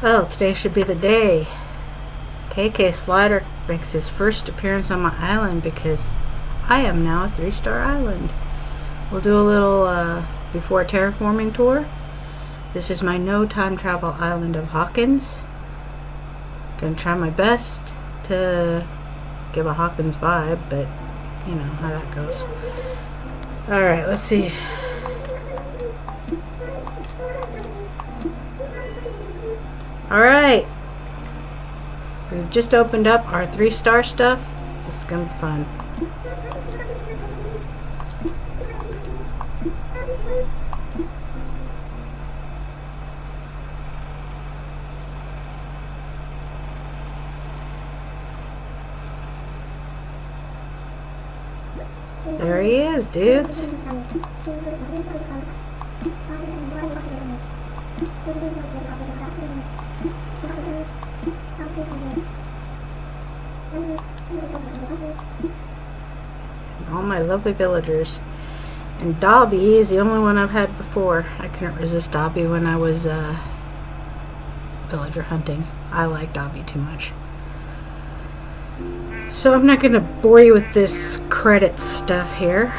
Well, today should be the day. KK Slider makes his first appearance on my island because I am now a 3-star island. We'll do a little before terraforming tour. This is my no time travel island of Hawkins. Gonna try my best to give a Hawkins vibe, but you know how that goes. Alright, let's see. Alright. We've just opened up our 3-star stuff. This is gonna be fun. There he is, dudes. All my lovely villagers. And Dobby is the only one I've had before. I couldn't resist Dobby when I was villager hunting. I like Dobby too much. So I'm not going to bore you with this credit stuff here.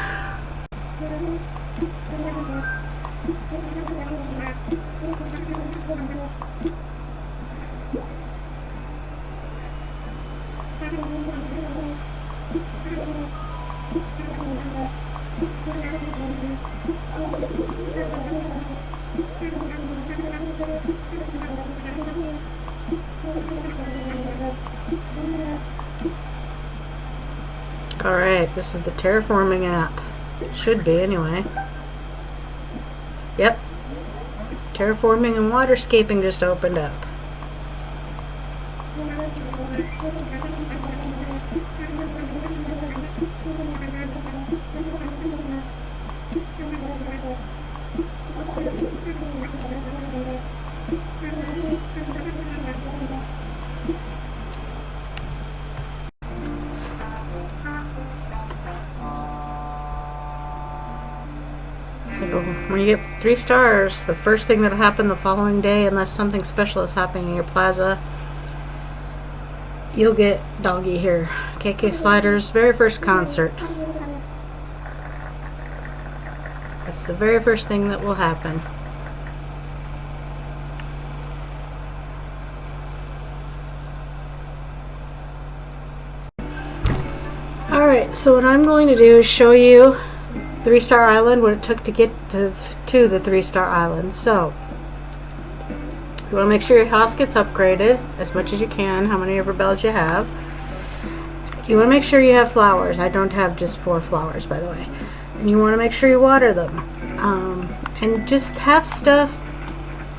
Alright, this is the terraforming app. Should be, anyway. Yep. Terraforming and waterscaping just opened up. So when you get 3 stars, the first thing that'll happen the following day, unless something special is happening in your plaza, you'll get Doggy here. KK Slider's very first concert. That's the very first thing that will happen. Alright, so what I'm going to do is show you 3-star island, what it took to get to the 3-star island. So you want to make sure your house gets upgraded as much as you can, how many ever bells you have. You want to make sure you have flowers. I don't have just 4 flowers, by the way. And you want to make sure you water them. And just have stuff,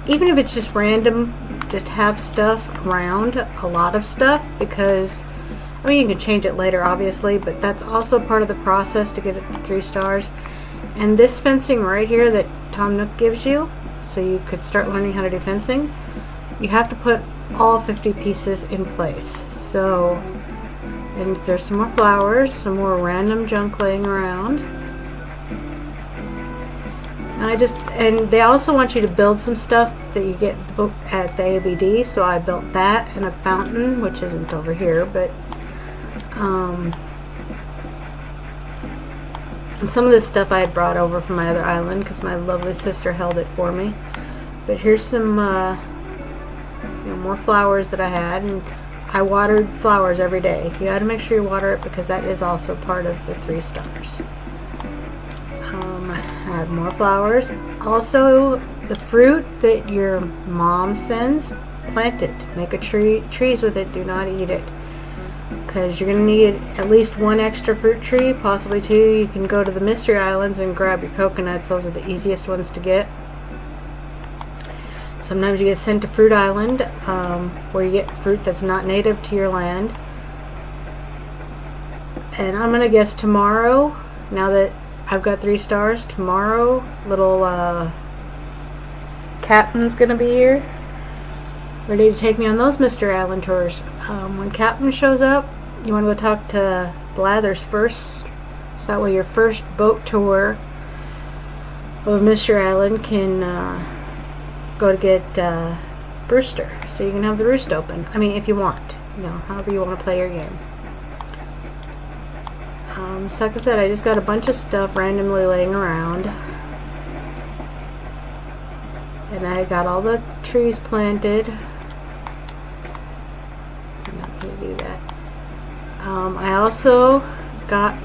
even if it's just random, just have stuff around, a lot of stuff, because I mean, you can change it later, obviously, but that's also part of the process to get it to 3 stars. And this fencing right here that Tom Nook gives you, so you could start learning how to do fencing, you have to put all 50 pieces in place. So, and there's some more flowers, some more random junk laying around. And they also want you to build some stuff that you get at the ABD, so I built that and a fountain, which isn't over here, but and some of this stuff I had brought over from my other island because my lovely sister held it for me. But here's some more flowers that I had, and I watered flowers every day. You got to make sure you water it because that is also part of the 3 stars. I have more flowers. Also, the fruit that your mom sends, plant it. Make a trees with it. Do not eat it, because you're going to need at least 1 extra fruit tree, possibly 2. You can go to the Mystery Islands and grab your coconuts. Those are the easiest ones to get. Sometimes you get sent to Fruit Island, where you get fruit that's not native to your land. And I'm going to guess tomorrow, now that I've got 3 stars, tomorrow little Captain's going to be here, ready to take me on those Mystery Island tours. When Captain shows up, you want to go talk to Blathers first, so that way your first boat tour of Mystery Island can go to get Brewster. So you can have the roost open. I mean, if you want, you know, however you want to play your game. So like I said, I just got a bunch of stuff randomly laying around. And I got all the trees planted. I'm not going to do that. I also got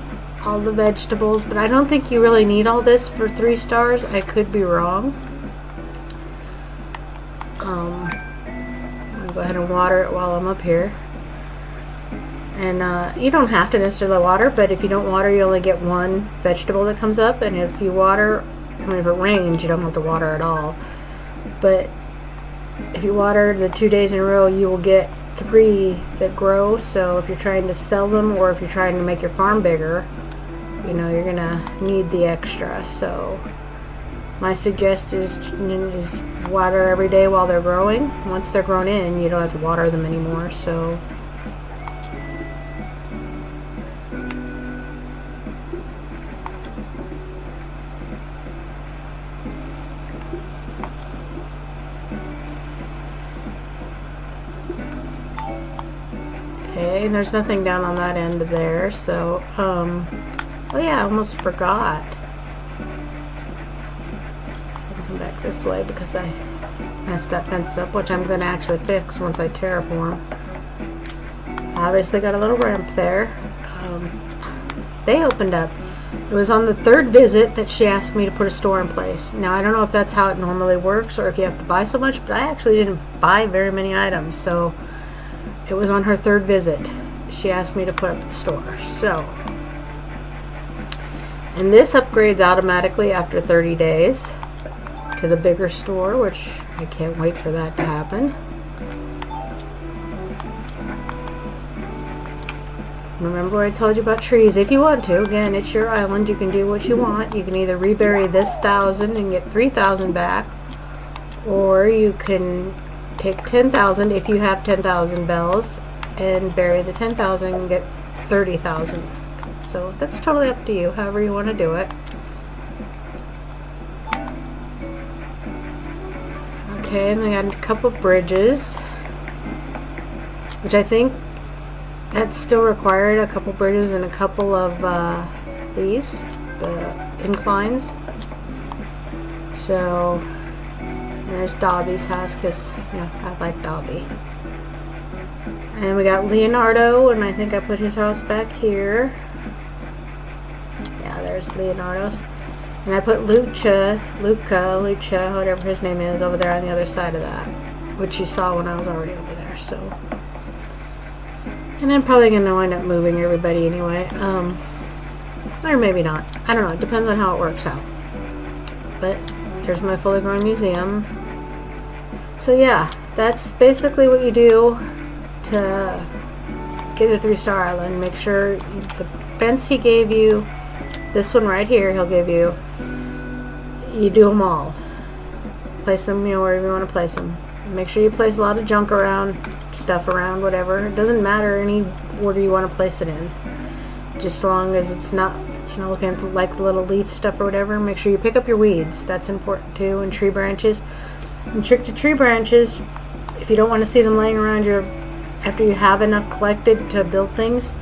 all the vegetables, but I don't think you really need all this for 3 stars. I could be wrong. I'm going to go ahead and water it while I'm up here. And you don't have to necessarily water, but if you don't water, you only get 1 vegetable that comes up. And if you water, I mean, if it rains, you don't have to water at all. But if you water the 2 days in a row, you will get 3 that grow. So if you're trying to sell them, or if you're trying to make your farm bigger, you know, you're gonna need the extra. So my suggestion is water every day while they're growing. Once they're grown in, you don't have to water them anymore. So okay, and there's nothing down on that end there. So oh yeah, I almost forgot. I'll come back this way because I messed that fence up, which I'm going to actually fix once I terraform. Obviously got a little ramp there. They opened up. It was on the 3rd visit that she asked me to put a store in place. Now I don't know if that's how it normally works or if you have to buy so much, but I actually didn't buy very many items, so it was on her 3rd visit. She asked me to put up the store. So, and this upgrades automatically after 30 days to the bigger store, which I can't wait for that to happen. Remember what I told you about trees. If you want to, again, it's your island. You can do what you want. You can either rebury this 1,000 and get 3,000 back, or you can take 10,000 if you have 10,000 bells and bury the 10,000 and get 30,000 back. So that's totally up to you, however you want to do it. Okay, and we got a couple bridges, which I think that's still required. A couple bridges and a couple of these, the inclines. So there's Dobby's house, because I like Dobby. And we got Leonardo, and I think I put his house back here. Yeah, there's Leonardo's. And I put Luca, whatever his name is, over there on the other side of that, which you saw when I was already over there. So, and I'm probably going to wind up moving everybody anyway. Or maybe not. I don't know. It depends on how it works out. But there's my fully grown museum. So yeah, that's basically what you do to get the 3-star island. Make sure the fence he gave you, this one right here, he'll give you, you do them all. Place them, wherever you want to place them. Make sure you place a lot of junk around, stuff around, whatever. It doesn't matter any order you want to place it in. Just as long as it's not, looking at like the little leaf stuff or whatever. Make sure you pick up your weeds. That's important too. And tree branches. And trick to tree branches, if you don't want to see them laying around after you have enough collected to build things,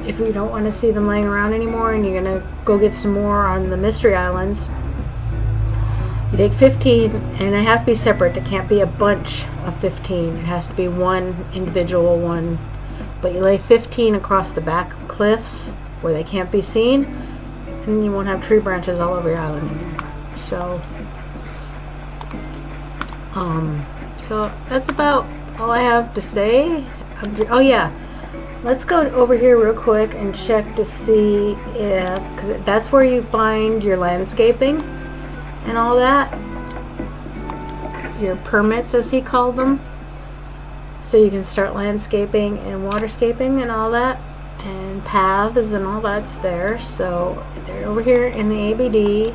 if you don't want to see them laying around anymore and you're going to go get some more on the mystery islands, you take 15, and they have to be separate. It can't be a bunch of 15. It has to be one individual one. But you lay 15 across the back cliffs where they can't be seen, and you won't have tree branches all over your island anymore. So that's about all I have to say. Oh yeah, let's go over here real quick and check to see if, because that's where you find your landscaping and all that, your permits as he called them, so you can start landscaping and waterscaping and all that, and paths and all that's there. So they're over here in the ABD.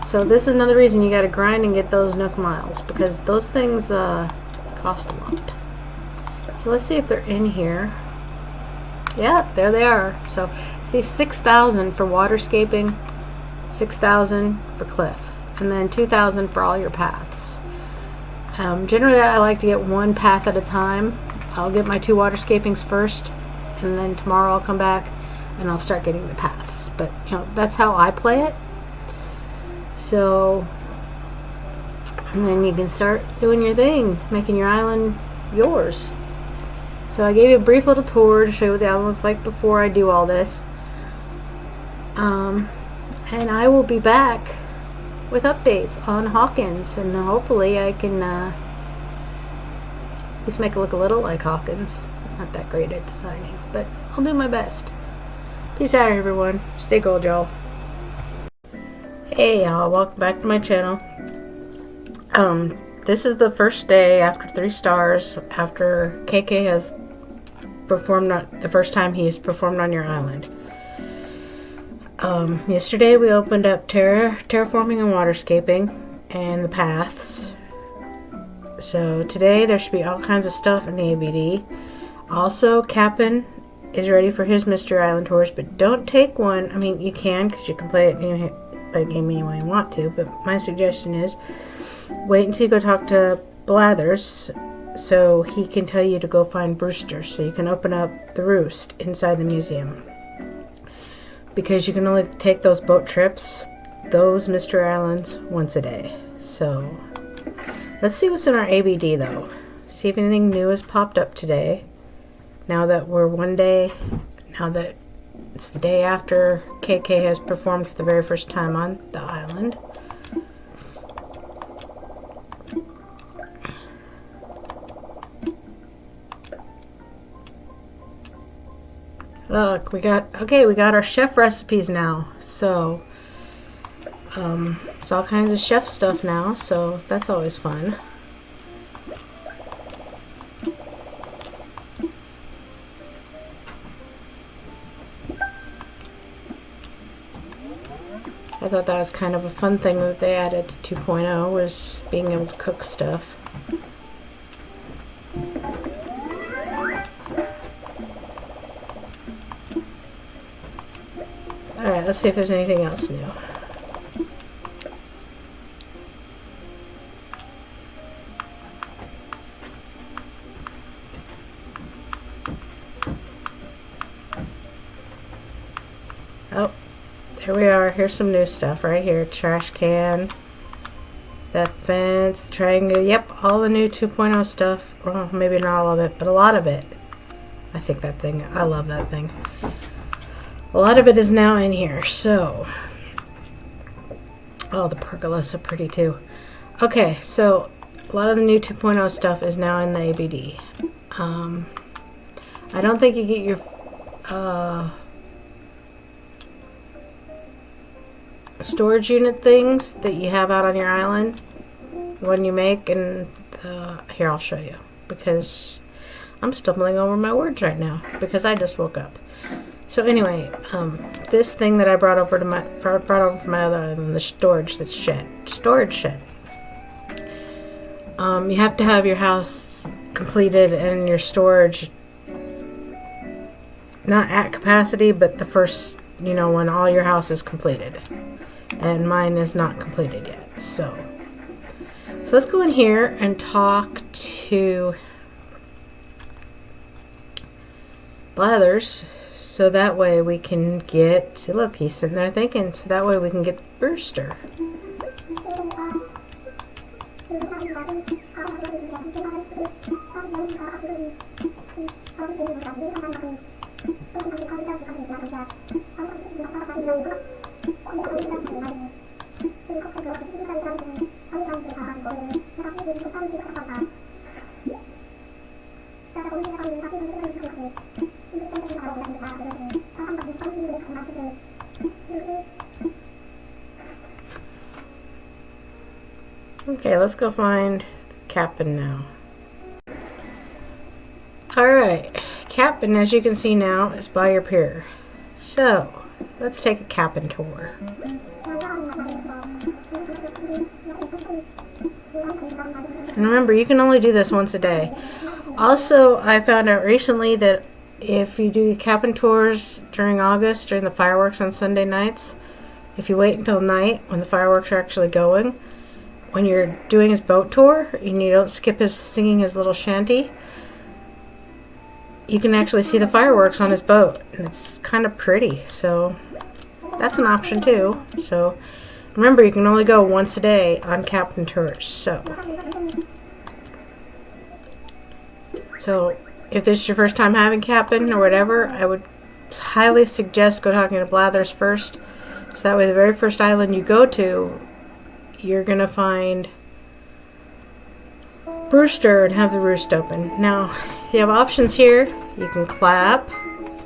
So this is another reason you got to grind and get those Nook miles, because those things cost a lot. So let's see if they're in here. Yeah, there they are. So see, 6,000 for waterscaping, 6,000 for cliff, and then 2,000 for all your paths. Generally, I like to get one path at a time. I'll get my 2 waterscapings first, and then tomorrow I'll come back and I'll start getting the paths. But, that's how I play it. So, and then you can start doing your thing, making your island yours. So I gave you a brief little tour to show you what the island looks like before I do all this. And I will be back with updates on Hawkins, and hopefully I can at least make it look a little like Hawkins. Not that great at designing, but I'll do my best. Peace out, everyone. Stay gold, y'all. Hey, y'all. Welcome back to my channel. This is the first day after 3 stars, after KK has performed the first time he's performed on your island. Yesterday we opened up terraforming and waterscaping and the paths. So today there should be all kinds of stuff in the ABD. Also, Cap'n is ready for his Mystery Island tours, but don't take one. I mean, you can, because you can play it, play the game any way you want to, but my suggestion is wait until you go talk to Blathers so he can tell you to go find Brewster, so you can open up the roost inside the museum. Because you can only take those boat trips, those Mystery Islands, once a day. So, let's see what's in our ABD though. See if anything new has popped up today. Now that it's the day after KK has performed for the very first time on the island. Look, we got our chef recipes now. So, it's all kinds of chef stuff now, so that's always fun. I thought that was kind of a fun thing that they added to 2.0, was being able to cook stuff. Alright, let's see if there's anything else new. Oh, there we are. Here's some new stuff right here. Trash can, that fence, the triangle. Yep, all the new 2.0 stuff. Well, maybe not all of it, but a lot of it. I love that thing. A lot of it is now in here, so. Oh, the pergolas are pretty too. Okay, so a lot of the new 2.0 stuff is now in the ABD. I don't think you get your storage unit things that you have out on your island when you make, and here, I'll show you, because I'm stumbling over my words right now because I just woke up. So anyway, this thing that I brought over from my other island, the storage shed. You have to have your house completed and your storage not at capacity, but the first, when all your house is completed. And mine is not completed yet. So let's go in here and talk to Blathers, so that way we can get, look, he's sitting there thinking, so that way we can get Brewster. Okay, let's go find Cap'n now. Alright, Cap'n, as you can see now, is by your pier. So, let's take a Cap'n tour. And remember, you can only do this once a day. Also, I found out recently that if you do Cap'n tours during August, during the fireworks on Sunday nights, if you wait until night when the fireworks are actually going, when you're doing his boat tour and you don't skip his singing his little shanty, you can actually see the fireworks on his boat, and it's kind of pretty. So that's an option too. So remember, you can only go once a day on Captain Tours. So if this is your first time having Captain or whatever, I would highly suggest go talking to Blathers first. So that way the very first island you go to, you're going to find Brewster and have the roost open. Now, you have options here. You can clap,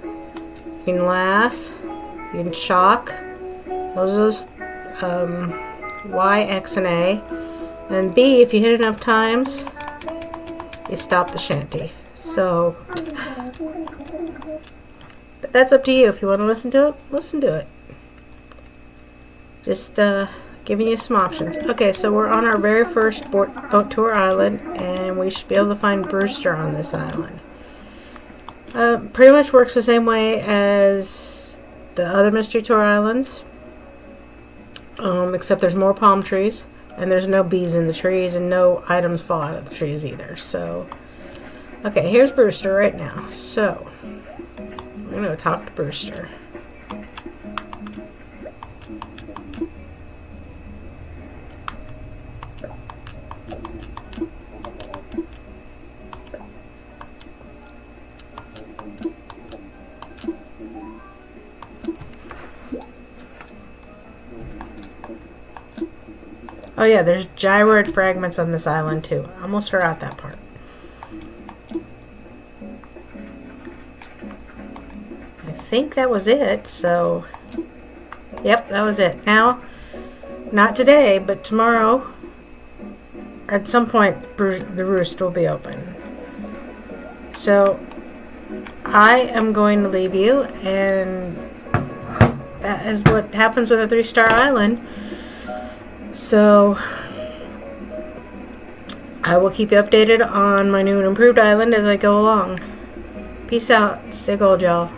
you can laugh, you can shock. Those Y, X, and A. And B, if you hit enough times, you stop the shanty. So, but that's up to you. If you want to listen to it, listen to it. Just giving you some options. Okay, so we're on our very first boat tour island, and we should be able to find Brewster on this island. Pretty much works the same way as the other Mystery Tour islands, except there's more palm trees, and there's no bees in the trees, and no items fall out of the trees either. So, okay, here's Brewster right now. So, I'm going to talk to Brewster. Oh yeah, there's gyroid fragments on this island too. I almost forgot that part. I think that was it, so... Yep, that was it. Now, not today, but tomorrow, at some point, the roost will be open. So, I am going to leave you, and that is what happens with a 3-star island. So, I will keep you updated on my new and improved island as I go along. Peace out. Stay gold, y'all.